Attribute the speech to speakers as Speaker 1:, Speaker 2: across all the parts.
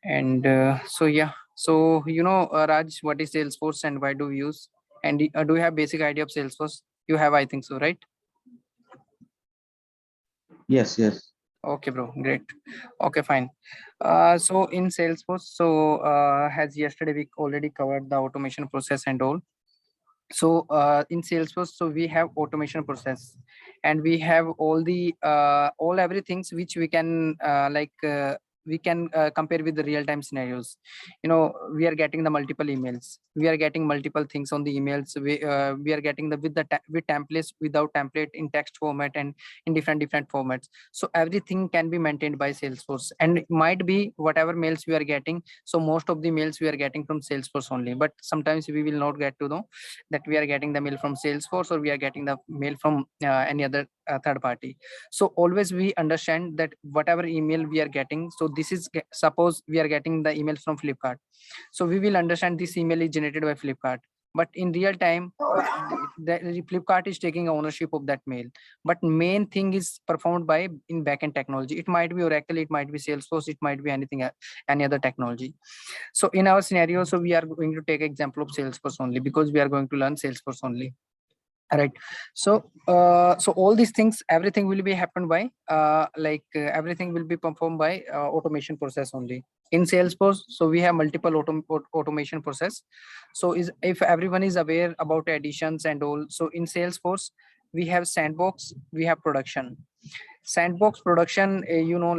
Speaker 1: And so yeah, so Raj, what is Salesforce and why do we use? And do you have basic idea of Salesforce? You have, I think so, right?
Speaker 2: Yes, yes.
Speaker 1: Okay, bro, great. Okay, fine. So in Salesforce, as yesterday we already covered the automation process and all. So in Salesforce, so we have automation process, and we have all everything which we can we can compare with the real time scenarios. We are getting the multiple emails, we are getting multiple things on the emails, we are getting the with templates, without template, in text format, and in different formats. So everything can be maintained by Salesforce, and it might be whatever mails we are getting, so most of the mails we are getting from Salesforce only, but sometimes we will not get to know that we are getting the mail from Salesforce or we are getting the mail from any other third party. So always we understand that whatever email we are getting, so this is suppose we are getting the emails from Flipkart, so we will understand this email is generated by Flipkart, but in real time the Flipkart is taking ownership of that mail, but main thing is performed by in backend technology. It might be Oracle, it might be Salesforce, it might be anything any other technology. So in our scenario, so we are going to take example of Salesforce only, because we are going to learn Salesforce only. Right. So all these things, everything will be happened by everything will be performed by automation process only in Salesforce. So we have multiple automation process. So is if everyone is aware about additions and all, so in Salesforce we have sandbox, we have production. Sandbox production,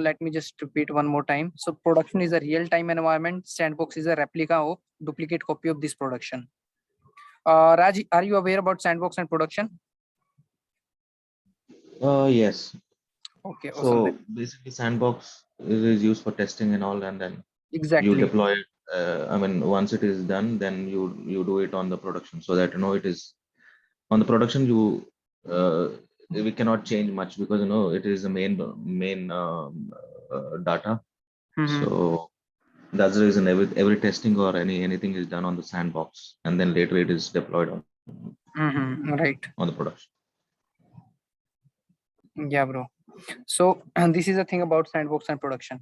Speaker 1: let me just repeat one more time. So production is a real-time environment. Sandbox is a replica of duplicate copy of this production. Raj, are you aware about sandbox and production?
Speaker 2: Yes.
Speaker 1: Okay, awesome.
Speaker 2: So basically, sandbox is used for testing and all, and then you
Speaker 1: Exactly.
Speaker 2: deploy it. I mean, once it is done, then you do it on the production, so that it is on the production. We cannot change much because it is the main data.
Speaker 1: Mm-hmm.
Speaker 2: So that's the reason every testing or anything is done on the sandbox, and then later it is deployed
Speaker 1: Mm-hmm. Right.
Speaker 2: on the production.
Speaker 1: Yeah, bro. So and this is the thing about sandbox and production.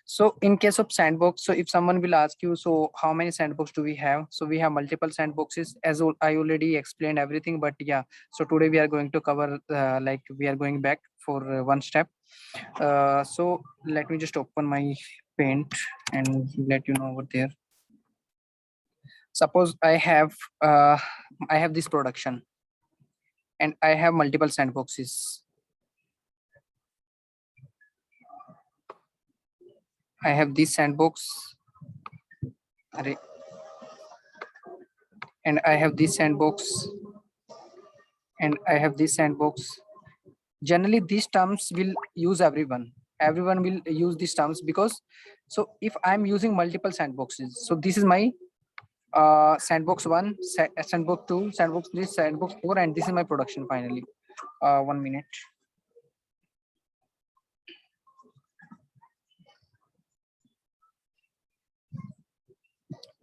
Speaker 1: So in case of sandbox, so if someone will ask you, so how many sandbox do we have? So we have multiple sandboxes, as I already explained everything, but yeah, so today we are going to cover we are going back for one step. So let me just open my paint and let you know over there. Suppose I have this production and I have multiple sandboxes. I have this sandbox, and I have this sandbox, and I have this sandbox. Generally, these terms will use everyone. Everyone will use these terms because, so if I'm using multiple sandboxes, so this is my sandbox one, sandbox two, sandbox three, sandbox four, and this is my production finally. 1 minute.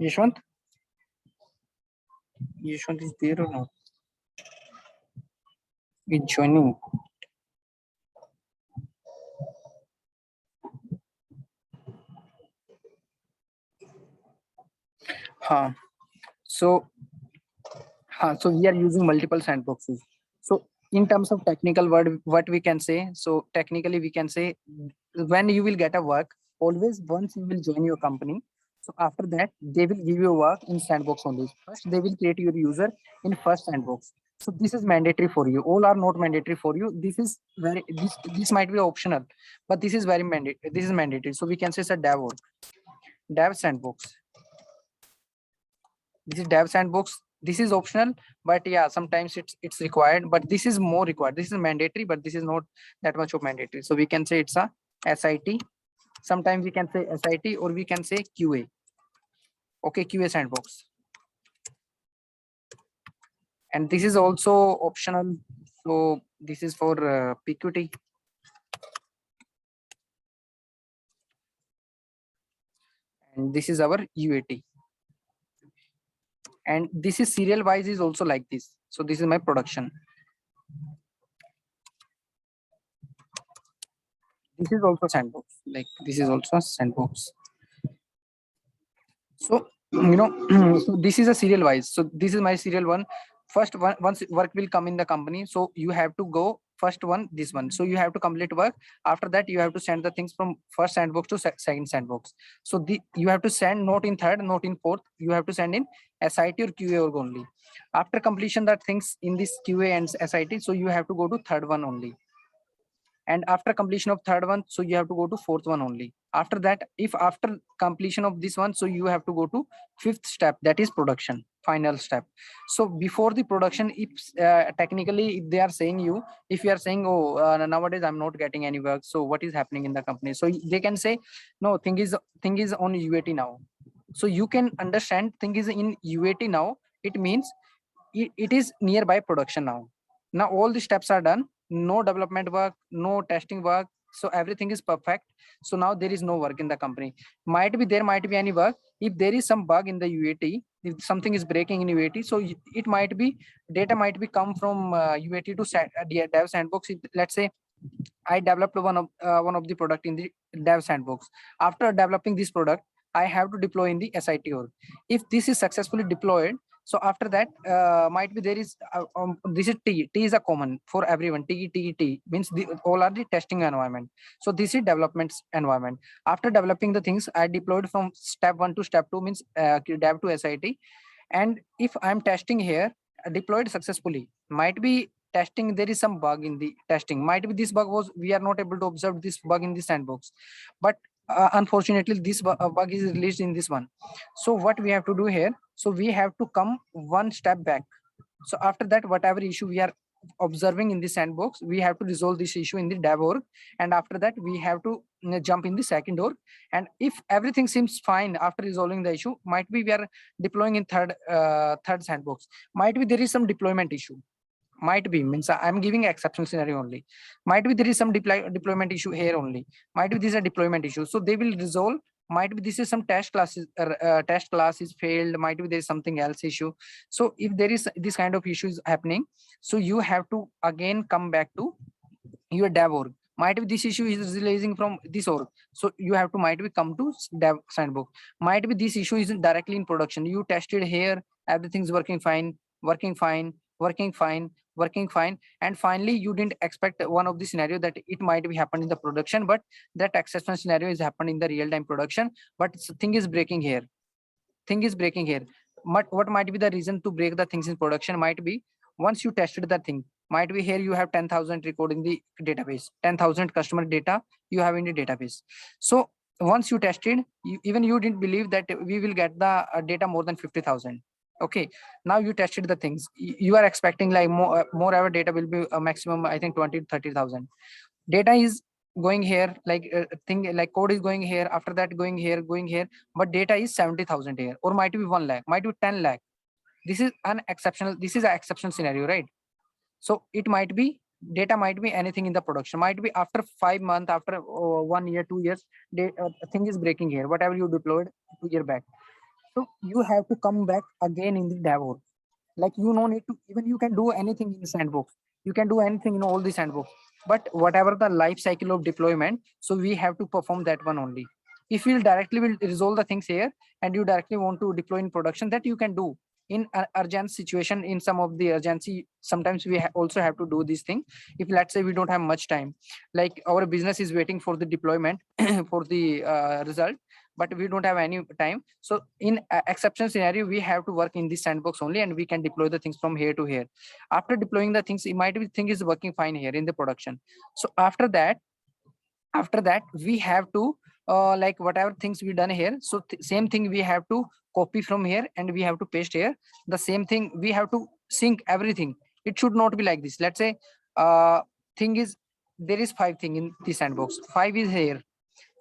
Speaker 1: Yashwant? Yashwant is there or not? It's joining. Huh. So, so we are using multiple sandboxes. So in terms of technical word, what we can say, so technically we can say, when you will get a work, always once you will join your company, so after that they will give you a work in sandbox only. First they will create your user in first sandbox. So this is mandatory for you. All are not mandatory for you. This is this might be optional, but this is very mandatory. This is mandatory. So we can say it's a dev sandbox. This is dev sandbox. This is optional, but yeah, sometimes it's required, but this is more required. This is mandatory, but this is not that much of mandatory. So we can say it's a SIT. Sometimes we can say SIT, or we can say QA. Okay, QA sandbox. And this is also optional. So this is for PQT. And this is our UAT. And this is serial wise is also like this. So this is my production. This is also sandbox. Like this is also a sandbox. So so this is a serial wise. So this is my serial one. First one, once work will come in the company, so you have to go first one, this one. So you have to complete work. After that, you have to send the things from first sandbox to second sandbox. So you have to send not in third, not in fourth. You have to send in SIT or QA org only. After completion that things in this QA and SIT, so you have to go to third one only. And after completion of third one, so you have to go to fourth one only. After that, if after completion of this one, so you have to go to fifth step, that is production, final step. So before the production, if technically if they are saying you, if you are saying, oh, nowadays I'm not getting any work, so what is happening in the company, so they can say, no, thing is on UAT now. So you can understand thing is in UAT now, it means it is nearby production now. Now all the steps are done, no development work, no testing work, so everything is perfect. So now there is no work in the company. There might be any work if there is some bug in the UAT, if something is breaking in UAT, so it might be data might be come from UAT to dev sandbox. Let's say I developed one of the product in the dev sandbox. After developing this product, I have to deploy in the SIT org. If this is successfully deployed, so after that, might be there is this is T. T is a common for everyone. T means all are the testing environment. So this is development environment. After developing the things, I deployed from step 1 to step 2, means dev to SIT. And if I'm testing here, deployed successfully, might be testing there is some bug in the testing, might be this bug was we are not able to observe this bug in the sandbox, but unfortunately this bug is released in this one. So what we have to do here, so we have to come one step back. So after that, whatever issue we are observing in the sandbox, we have to resolve this issue in the dev org, and after that we have to jump in the second org. And if everything seems fine after resolving the issue, might be we are deploying in third sandbox, might be there is some deployment issue, might be means I'm giving exception scenario only, might be there is some deployment issue here only, might be this is a deployment issue, so they will resolve. Might be this is some test class is failed, might be there is something else issue. So if there is this kind of issues happening, so you have to again come back to your dev org. Might be this issue is releasing from this org, so you have to might be come to dev sandbox. Might be this issue isn't directly in production, you tested here, everything's working fine, working fine, working fine, working fine, and finally you didn't expect one of the scenario that it might be happened in the production, but that exception scenario is happening in the real-time production, but thing is breaking here, thing is breaking here. What might be the reason to break the things in production, might be once you tested the thing, might be here you have 10,000 record in the database, 10,000 customer data you have in the database. So once you tested, even you didn't believe that we will get the data more than 50,000. Okay, now you tested the things, you are expecting like more ever data will be a maximum, I think 20 to 30,000 data is going here, like thing like code is going here, after that going here, but data is 70,000 here, or might be 1 lakh, might be 10 lakh. This is an exceptional, this is an exceptional scenario, right? So it might be data might be anything in the production, might be after 5 months, after 1 year, 2 years, thing is breaking here, whatever you deployed 2 year back. So you have to come back again in the dev org. Like you no need to, even you can do anything in the sandbox, you can do anything in all the sandbox, but whatever the life cycle of deployment, so we have to perform that one only. If you directly will resolve the things here and you directly want to deploy in production, that you can do in an urgent situation. In some of the urgency, sometimes we also have to do this thing. If let's say we don't have much time, like our business is waiting for the deployment for the result, but we don't have any time, so in exception scenario we have to work in this sandbox only, and we can deploy the things from here to here. After deploying the things, it might be thing is working fine here in the production. So after that we have to like whatever things we done here, so same thing we have to copy from here and we have to paste here. The same thing we have to sync everything. It should not be like this. Let's say thing is there is 5 thing in the sandbox, 5 is here,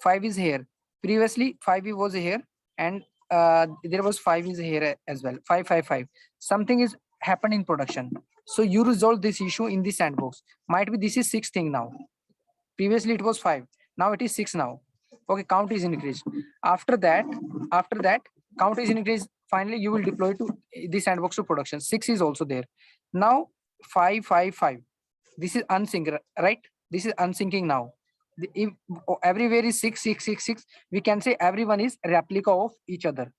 Speaker 1: 5 is here, previously 5 was here, and there was 5 is here as well, 5 something is happened in production. So you resolve this issue in the sandbox. Might be this is 6 thing now, previously it was 5, now it is 6 now. Okay, count is increased. After that count is increased, finally you will deploy to the sandbox to production. 6 is also there. Now 5 this is unsync, right? This is unsyncing now. If everywhere is 6, 6, 6, 6, we can say everyone is replica of each other.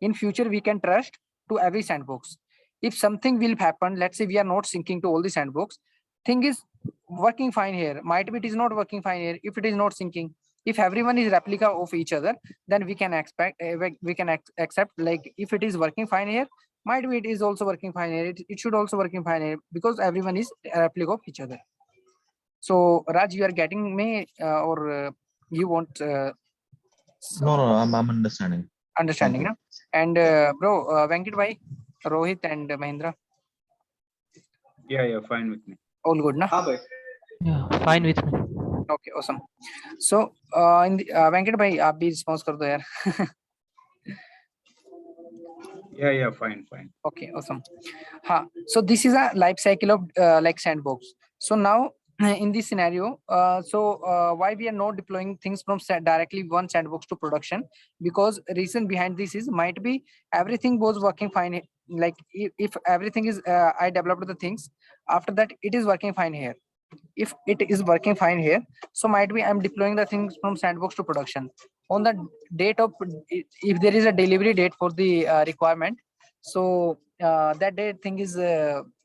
Speaker 1: In future, we can trust to every sandbox. If something will happen, let's say we are not syncing to all the sandbox, thing is working fine here. Might be it is not working fine here. If it is not syncing, if everyone is replica of each other, then we can expect we can accept, like if it is working fine here, might be it is also working fine here. It should also working fine here because everyone is a replica of each other. So Raj, you are getting me or you want
Speaker 2: No, no, I'm understanding.
Speaker 1: understanding,
Speaker 2: you.
Speaker 1: no? And bro, Venkit bhai, Rohit and Mahindra,
Speaker 3: Yeah, fine with me.
Speaker 1: all good, na?
Speaker 4: Yeah, fine with me.
Speaker 1: Okay, awesome. So in the Venkit bhai, आप भी response कर दो यार.
Speaker 3: Yeah, fine.
Speaker 1: Okay, awesome. So this is a life cycle of like sandbox. So now in this scenario, why we are not deploying things from directly one sandbox to production? Because reason behind this is might be everything was working fine. Like if everything is I developed the things, after that it is working fine here. If it is working fine here, so might be I'm deploying the things from sandbox to production. On the date of, if there is a delivery date for the requirement, so that date thing is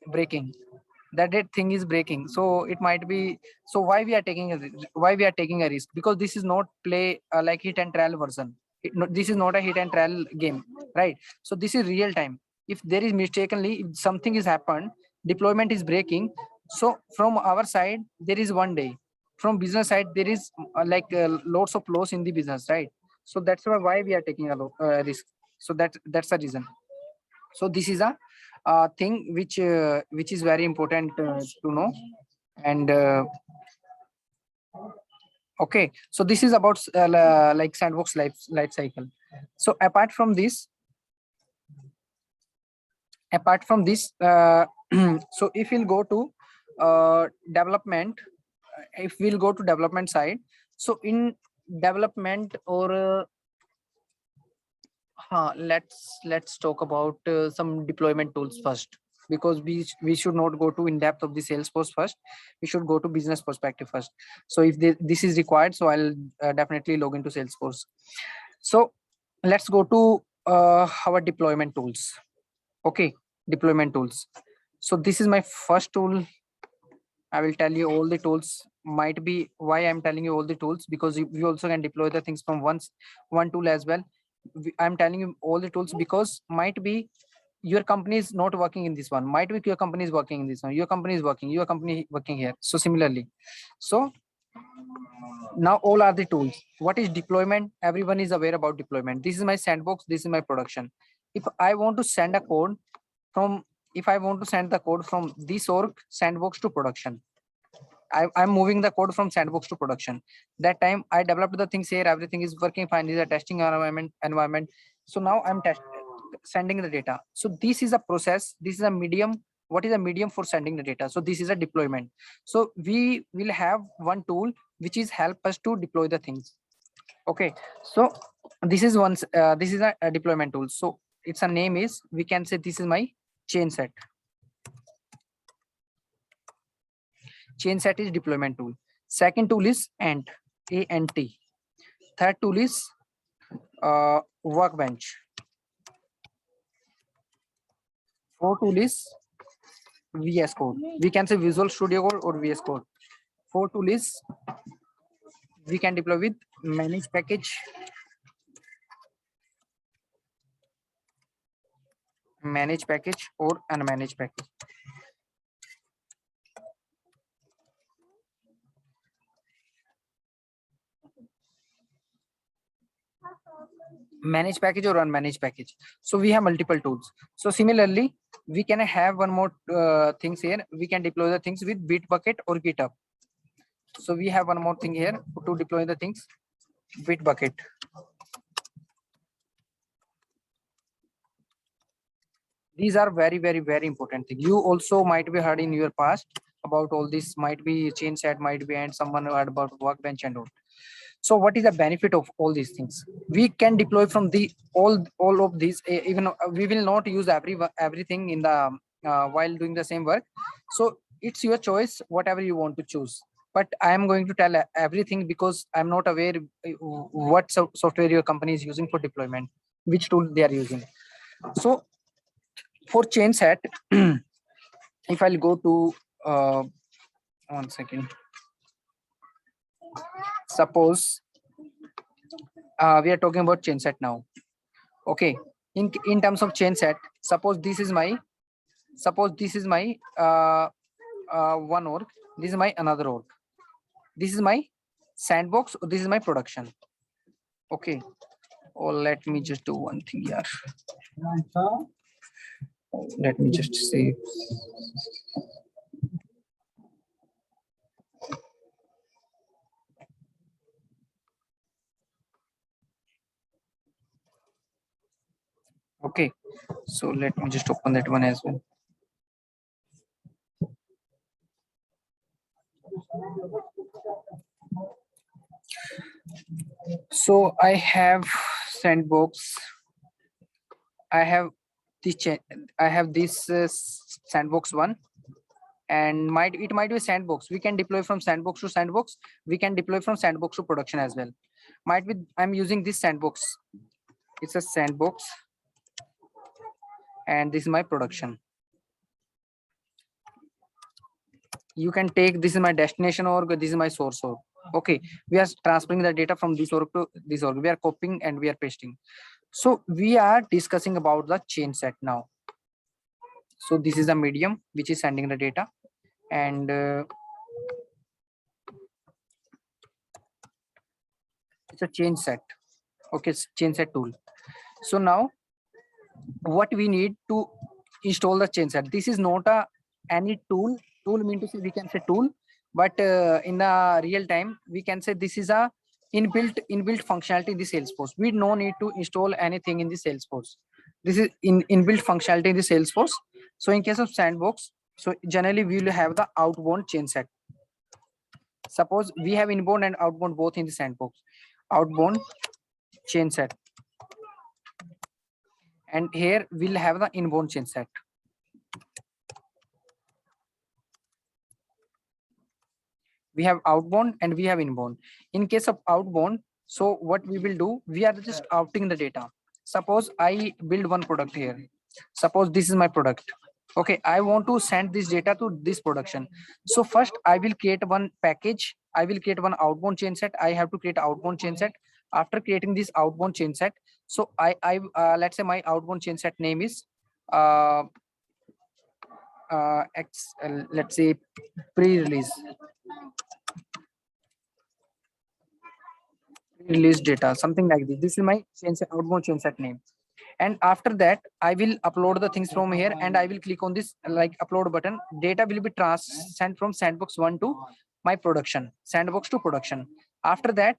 Speaker 1: breaking. That date thing is breaking. So it might be. So why we are taking why we are taking a risk? Because this is not play like hit and trial version. This is not a hit and trial game, right? So this is real time. If there is mistakenly, if something is happened, deployment is breaking. So from our side, there is one day. From business side, there is lots of loss in the business, right? So that's why we are taking a risk. So that's the reason. So this is a thing which is very important to know. And okay, so this is about like sandbox life cycle. So apart from this, so if we'll go to development, if we'll go to development side, so in development or let's talk about some deployment tools first, because we should not go to in depth of the Salesforce first. We should go to business perspective first. So if this is required, so I'll definitely log into Salesforce. So let's go to our deployment tools. Okay, deployment tools. So this is my first tool. I will tell you all the tools. Might be why I'm telling you all the tools, because we also can deploy the things from one tool as well. I'm telling you all the tools because might be your company is not working in this one. Might be your company is working in this one. Your company is working. Your company working here. So similarly, so now all are the tools. What is deployment? Everyone is aware about deployment. This is my sandbox. This is my production. If I want to send a code from, if I want to send the code from this org sandbox to production, I'm moving the code from sandbox to production. That time I developed the things here. Everything is working fine. This is a testing environment. So now I'm sending the data. So this is a process. This is a medium. What is a medium for sending the data? So this is a deployment. So we will have one tool which is help us to deploy the things. Okay. So this is this is a deployment tool. So its a name is, we can say this is my chain set. Chain set is deployment tool. Second tool is Ant, A-N-T. Third tool is Workbench. Fourth tool is VS Code. We can say Visual Studio Code or VS Code. Fourth tool is we can deploy with managed package. Managed package or unmanaged package. Managed package or unmanaged package. So we have multiple tools. So similarly, we can have one more things here. We can deploy the things with Bitbucket or GitHub. So we have one more thing here to deploy the things, Bitbucket. These are very, very, very important things. You also might be heard in your past about all this, might be chain set, might be, and someone heard about Workbench and all. So what is the benefit of all these things? We can deploy from the all of these. Even we will not use everything in the while doing the same work. So it's your choice, whatever you want to choose. but I am going to tell everything because I'm not aware what software your company is using for deployment, which tool they are using. So for chain set, if I'll go to 1 second. Suppose we are talking about chain set now. Okay, in terms of chain set, suppose this is my one org, this is my another org, this is my sandbox, or this is my production. Okay, or let me just do one thing here. Let me just see. Okay, so let me just open that one as well. So I have sandbox. I have this sandbox one, and it might be a sandbox. We can deploy from sandbox to sandbox. We can deploy from sandbox to production as well. Might be I'm using this sandbox. It's a sandbox, and this is my production. You can take this is my destination org, this is my source org. Okay, we are transferring the data from this org to this org. We are copying and we are pasting. So we are discussing about the chain set now. So this is a medium which is sending the data, and it's a chain set. Okay, it's chain set tool. So now what we need to install the chain set. This is not a any tool. Tool mean to say we can say tool, but in the real time we can say this is a inbuilt functionality in the Salesforce. We no need to install anything in the Salesforce. This is inbuilt functionality in the Salesforce. So in case of sandbox, so generally we will have the outbound chain set. Suppose we have inbound and outbound both in the sandbox. Outbound chain set, and here we'll have the inbound chain set. We have outbound and we have inbound. In case of outbound, so what we will do, we are just outing the data. Suppose I build one product here. Suppose this is my product. Okay, I want to send this data to this production. So first I will create one package. I will create one outbound chain set. I have to create outbound chain set. After creating this outbound chain set, so I let's say my outbound chain set name is let's say pre-release data, something like this. This is my chain set, outbound chain set name. And after that I will upload the things from here, and I will click on this like upload button. Data will be sent from sandbox 1 to my production, sandbox to production. After that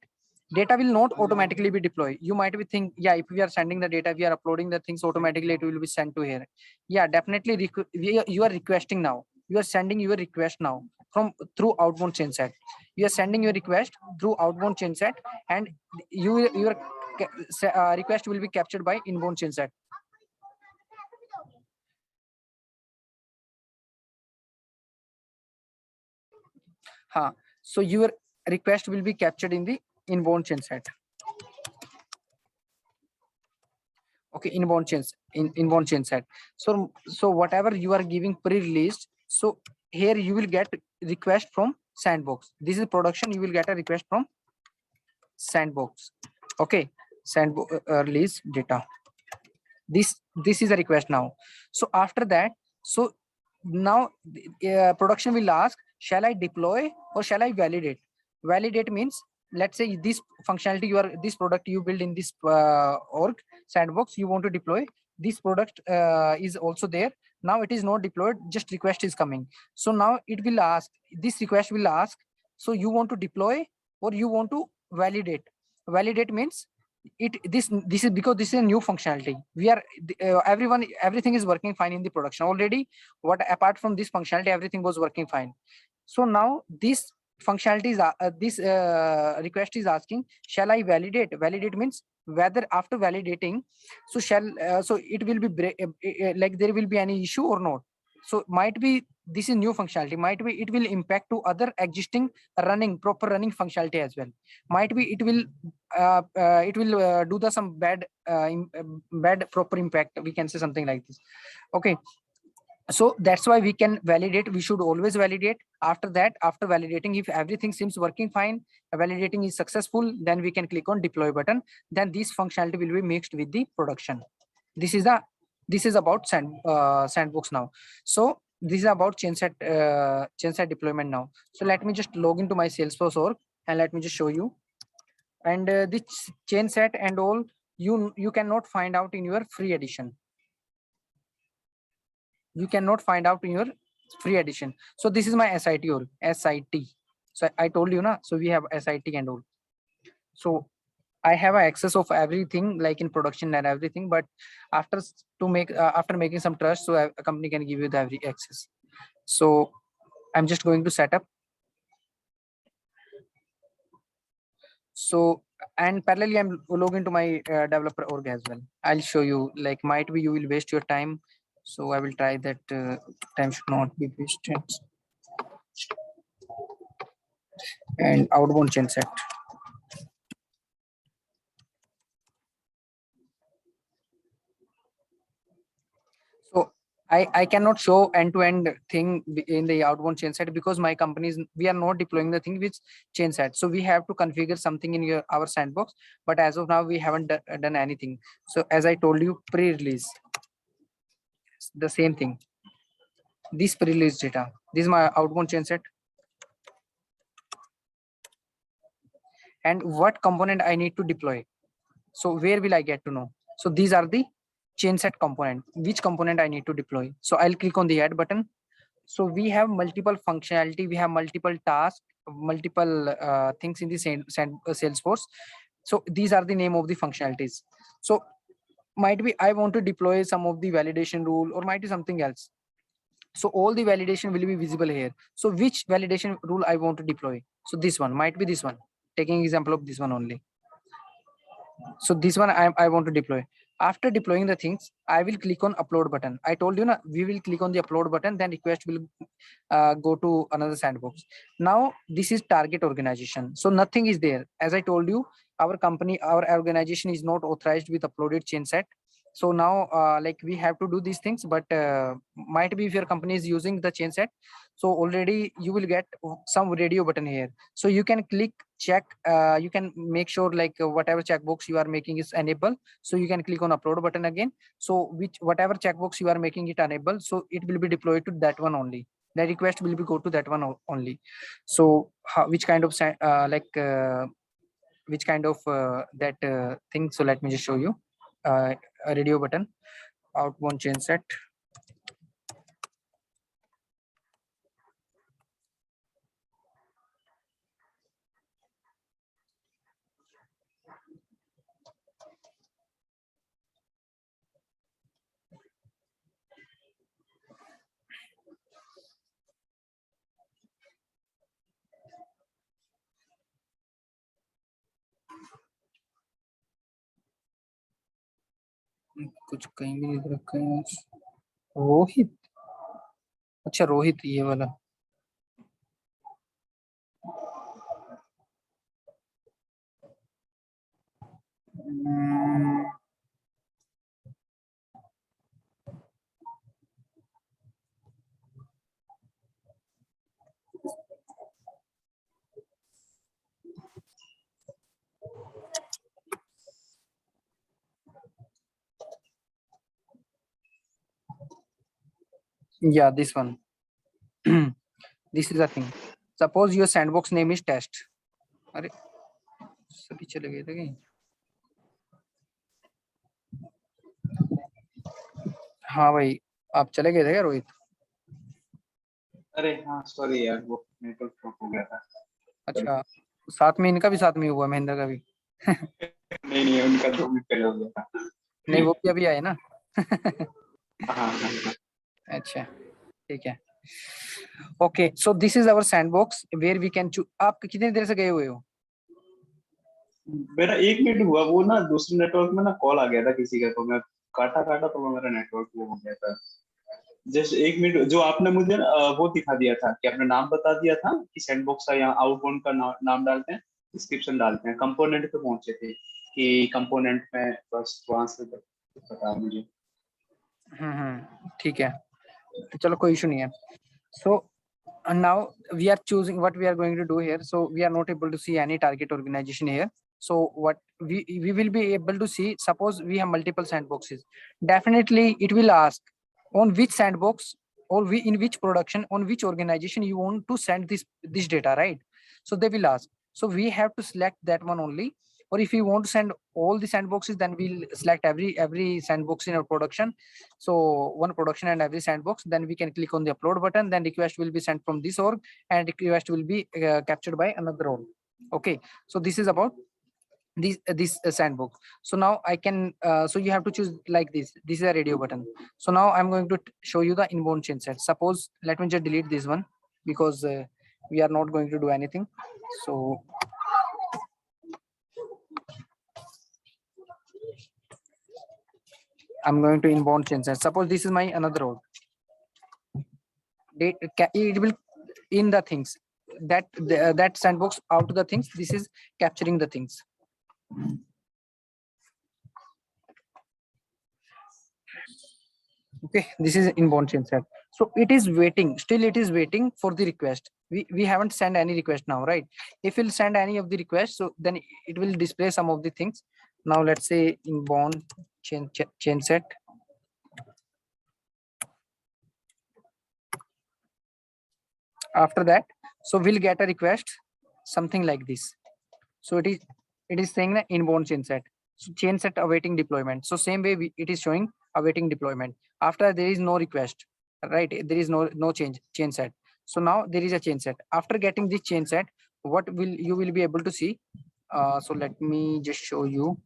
Speaker 1: data will not automatically be deployed. You might be think, yeah, if we are sending the data, we are uploading the things automatically, it will be sent to here. Yeah, definitely you are requesting now. You are sending your request now from through outbound chain set. You are sending your request through outbound chain set, and your request will be captured by inbound chain set. So your request will be captured in the inbound chain set. Okay, inbound chain set. So whatever you are giving pre-released, so here you will get request from sandbox. This is production, you will get a request from sandbox. Okay, sandbox release data. This is a request now. So after that, so now production will ask, shall I deploy or shall I validate? Validate means, let's say this functionality this product you build in this org sandbox, you want to deploy this product is also there. Now it is not deployed, just request is coming. So now it will ask, this request will ask, so you want to deploy or you want to validate? Validate means this is because this is a new functionality. We are everything is working fine in the production already. What apart from this functionality, everything was working fine. So now this functionality is this request is asking, shall I validate? Validate means whether after validating, so shall so it will be like there will be any issue or not. So might be this is new functionality, might be it will impact to other existing proper running functionality as well. Might be it will do the some bad bad proper impact, we can say something like this. Okay, so that's why we can validate, we should always validate. After that, after validating, if everything seems working fine, validating is successful, then we can click on deploy button. Then this functionality will be mixed with the production. This is about sandbox now. So this is about chain set deployment now. So let me just log into my Salesforce org and let me just show you. And this chain set and all you cannot find out in your free edition. You cannot find out in your free edition. So this is my SIT org, SIT. So I told you na, so we have SIT and all. So I have access of everything like in production and everything, but after making some trust, so a company can give you the every access. So I'm just going to set up. So, and parallelly I'm log into my developer org as well. I'll show you, like might be you will waste your time. So I will try that time should not be wasted. And outbound chain set. So I cannot show end-to-end thing in the outbound chain set because my companies, we are not deploying the thing with chain set. So we have to configure something in our sandbox, but as of now we haven't done anything. So as I told you, pre-release, the same thing. This pre-release data, this is my outbound chain set. And what component I need to deploy. So where will I get to know? So these are the chain set component, which component I need to deploy. So I'll click on the add button. So we have multiple functionality, we have multiple tasks, multiple things in the Salesforce. So these are the name of the functionalities. So might be I want to deploy some of the validation rule or might be something else. So all the validation will be visible here. So which validation rule I want to deploy? So this one might be this one, taking example of this one only. So this one I want to deploy. After deploying the things, I will click on upload button. I told you, we will click on the upload button, then request will go to another sandbox. Now this is target organization. So nothing is there. As I told you, our company, our organization is not authorized with uploaded chain set. So now like we have to do these things, but might be if your company is using the chain set, so already you will get some radio button here. So you can click check, you can make sure like whatever checkbox you are making is enabled. So you can click on upload button again. So whatever checkbox you are making it enable, so it will be deployed to that one only. The request will be go to that one only. So which kind of which kind of that thing. So let me just show you a radio button, outbound chain set. कुछ कहीं भी नहीं रखा है। रोहित, अच्छा रोहित ये वाला। Yeah, this one. This is the thing. Suppose your sandbox name is test. अरे सभी चले गए थे कहीं? हाँ भाई, आप चले गए थे क्या रोहित?
Speaker 3: अरे हाँ सॉरी यार, वो नेटवर्क प्रॉब्लम हो गया था।
Speaker 1: अच्छा, साथ में इनका भी साथ में हुआ, महेंद्र का भी।
Speaker 3: नहीं उनका 2 मिनट पहले हो गया था।
Speaker 1: नहीं वो भी अभी आए ना।
Speaker 3: हाँ।
Speaker 1: अच्छा ठीक है। Okay, so this is our sandbox where we can choose. आप कितनी देर से गए हुए हो?
Speaker 3: मेरा 1 मिनट हुआ, वो ना दूसरे नेटवर्क में ना कॉल आ गया था किसी का, तो मैं काटा तो मेरा नेटवर्क वो हो गया था। जस्ट एक मिनट, जो आपने मुझे वो दिखा दिया था कि आपने नाम बता दिया था कि सैंडबॉक्स का यहाँ आउटबाउंड का नाम डालते हैं, डिस्क्रिप्शन डालते हैं, कंपोनेंट पे पहुंचे थे कि कंपोनेंट में बस वहां से पता मुझे।
Speaker 1: ठीक है, तो चलो कोई इशू नहीं है. So and now we are choosing what we are going to do here. So we are not able to see any target organization here. So what we will be able to see, suppose we have multiple sandboxes, definitely it will ask on which sandbox or we in which production on which organization you want to send this data, right? So they will ask, so we have to select that one only. Or if you want to send all the sandboxes, then we'll select every sandbox in our production. So one production and every sandbox, then we can click on the upload button, then request will be sent from this org and request will be captured by another org. Okay, so this is about this sandbox. So now I can so you have to choose like this is a radio button. So now I'm going to show you the inbound chain set. Suppose let me just delete this one because we are not going to do anything. So I'm going to inbound chain set. Suppose this is my another org. It will in the things that sandbox out to the things. This is capturing the things. Okay, this is inbound chain set. So it is waiting, still it is waiting for the request. We haven't sent any request now, right? If we'll send any of the requests, so then it will display some of the things. Now let's say inbound chain set. After that, so we'll get a request something like this. So it is saying the inbound chain set. So chain set awaiting deployment. So same way it is showing awaiting deployment. After there is no request, right? There is no chain set. So now there is a chain set. After getting this chain set, what will you will be able to see? So let me just show you.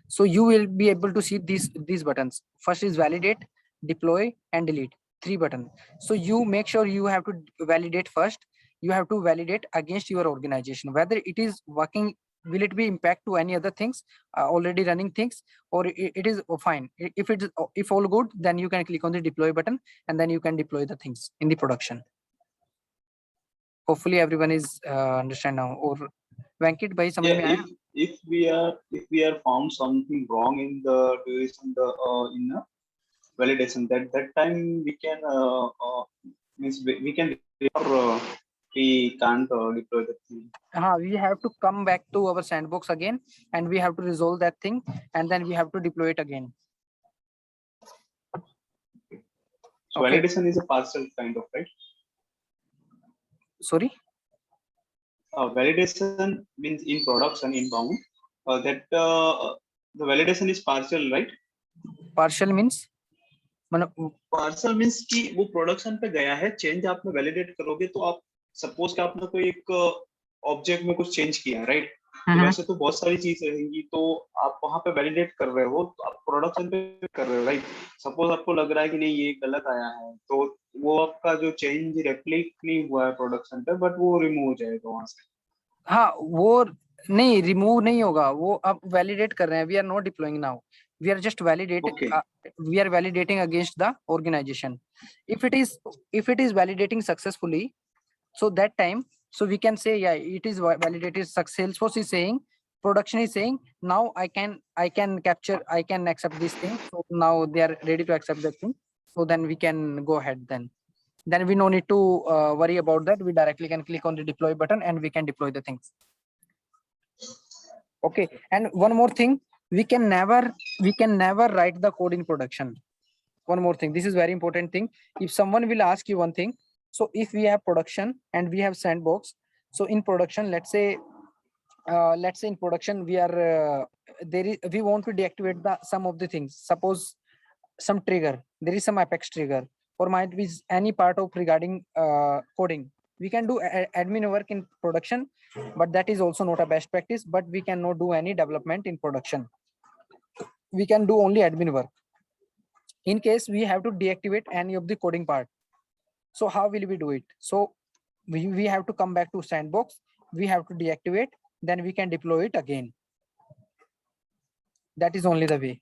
Speaker 1: So you will be able to see these buttons. First is validate, deploy, and delete. 3 buttons. So you make sure you have to validate first. You have to validate against your organization whether it is working. Will it be impact to any other things already running things, or it is fine? If it is if all good, then you can click on the deploy button and then you can deploy the things in the production. Hopefully everyone is understand now. Or Venkit bhai samajh mein aaya?
Speaker 3: If we are found something wrong in the duration, in the validation, that time we can means we can or we can't deploy the thing.
Speaker 1: We have to come back to our sandbox again and we have to resolve that thing and then we have to deploy it again.
Speaker 3: So
Speaker 1: Okay.
Speaker 3: validation is a partial kind of, right?
Speaker 1: Sorry?
Speaker 3: Validation means in production inbound that the validation is partial, right?
Speaker 1: Partial means?
Speaker 3: Parcel means कि वो production पे गया है, change आपने validate करोगे तो आप suppose कि आपने कोई एक ऑब्जेक्ट में कुछ चेंज किया, राइट? तो वैसे तो बहुत सारी चीज रहेंगी, तो आप वहां पे वैलिडेट कर रहे हो, तो आप प्रोडक्शन पे कर रहे हो, राइट? सपोज आपको लग रहा है कि नहीं ये गलत आया है, तो वो आपका जो चेंज रिफ्लेक्ट नहीं हुआ है प्रोडक्शन पे, बट वो रिमूव हो जाएगा वहां से.
Speaker 1: हाँ, वो नहीं रिमूव नहीं होगा, वो अब वैलिडेट कर रहे हैं. We are not deploying now, we are just validating.
Speaker 3: Okay.
Speaker 1: We are validating against the organization. If it is validating successfully, so that time, so we can say yeah, it is validated. Salesforce is saying, production is saying now I can capture, I can accept this thing. So now they are ready to accept that thing. So then we can go ahead. Then we no need to worry about that. We directly can click on the deploy button and we can deploy the things. Okay, and one more thing, we can never write the code in production. One more thing, this is very important thing. If someone will ask you one thing, so if we have production and we have sandbox, so in production, let's say in production we are we want to deactivate some of the things. Suppose some trigger, there is some apex trigger, or might be any part of regarding coding. We can do admin work in production, but that is also not a best practice. But we cannot do any development in production. We can do only admin work. In case we have to deactivate any of the coding part, so how will we do it? So we have to come back to sandbox, we have to deactivate, then we can deploy it again. That is only the way.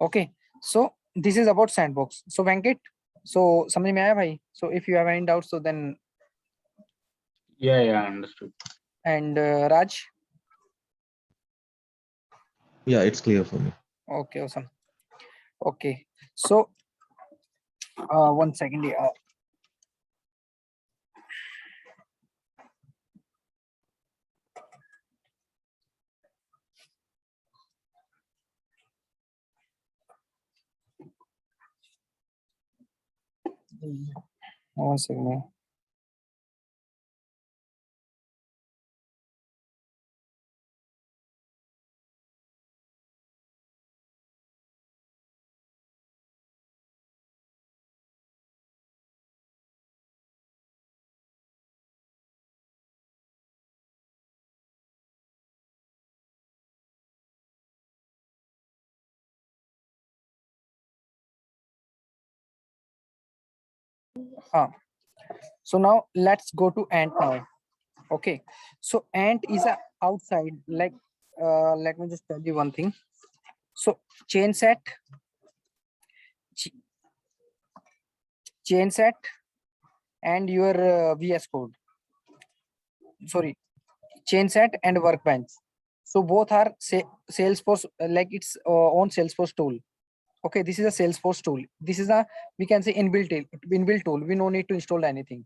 Speaker 1: Okay, so this is about sandbox. So Venkat, so समझ में आया भाई? So if you have any doubts, so then
Speaker 5: Yeah, understood.
Speaker 1: and Raj.
Speaker 2: Yeah, it's clear for me.
Speaker 1: Okay, awesome. Okay, so 1 second here. One second. So now let's go to ant now. Okay, so ant is a outside, like let me just tell you one thing. So chain set and your VS code, sorry, chain set and workbench. So both are Salesforce, like its own Salesforce tool. Okay, this is a Salesforce tool. This is a, we can say, inbuilt tool. We no need to install anything.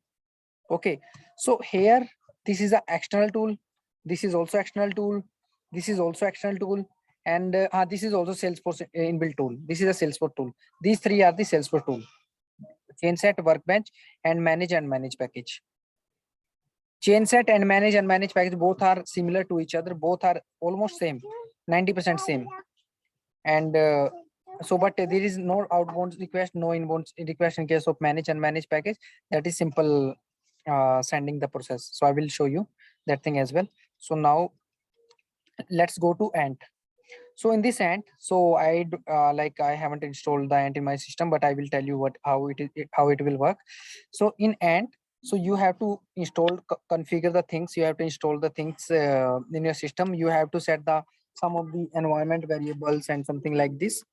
Speaker 1: Okay, so here this is a external tool. This is also external tool. This is also external tool, and this is also Salesforce inbuilt tool. This is a Salesforce tool. These three are the Salesforce tool: chain set, workbench, and manage package. Chain set and manage package both are similar to each other. Both are almost same, 90% same. And so, but there is no outbound request, no inbound request in case of manage package. That is simple sending the process. So I will show you that thing as well. So now let's go to ant. So in this ant, so I like I haven't installed the ant in my system, but I will tell you how it will work. So in ant, so you have to install, configure the things. You have to install the things in your system. You have to set the some of the environment variables and something like this.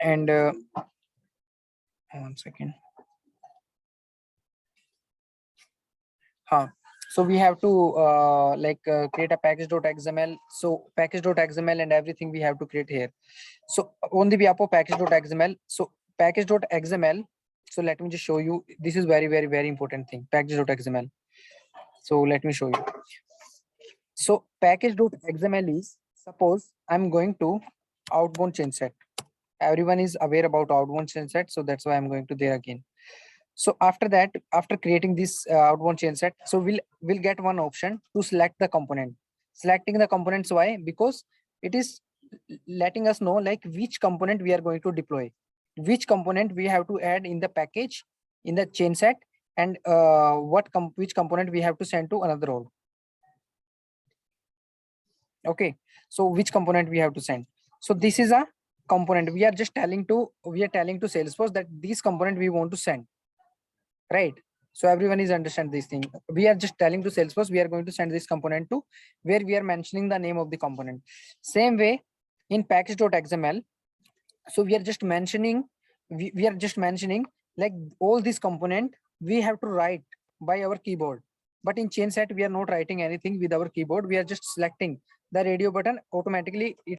Speaker 1: And 1 second. So we have to create a package.xml. So package.xml and everything we have to create here. So on the behalf of package.xml. So package.xml. So let me just show you. This is very important thing. Package.xml. So let me show you. So package.xml is, suppose I'm going to outbound chain set. Everyone is aware about outbound chain set. So that's why I'm going to there again. So after that, after creating this outbound chain set, so we'll get one option to select the component. Selecting the components, why? Because it is letting us know like which component we are going to deploy, which component we have to add in the package, in the chain set, and which component we have to send to another role. Okay, so which component we have to send. So this is a component. We are telling to Salesforce that this component we want to send. Right, so everyone is understand this thing. We are just telling to Salesforce we are going to send this component to, where we are mentioning the name of the component. Same way in package.xml, so we are just mentioning like all this component we have to write by our keyboard. But in chain set we are not writing anything with our keyboard. We are just selecting the radio button, automatically it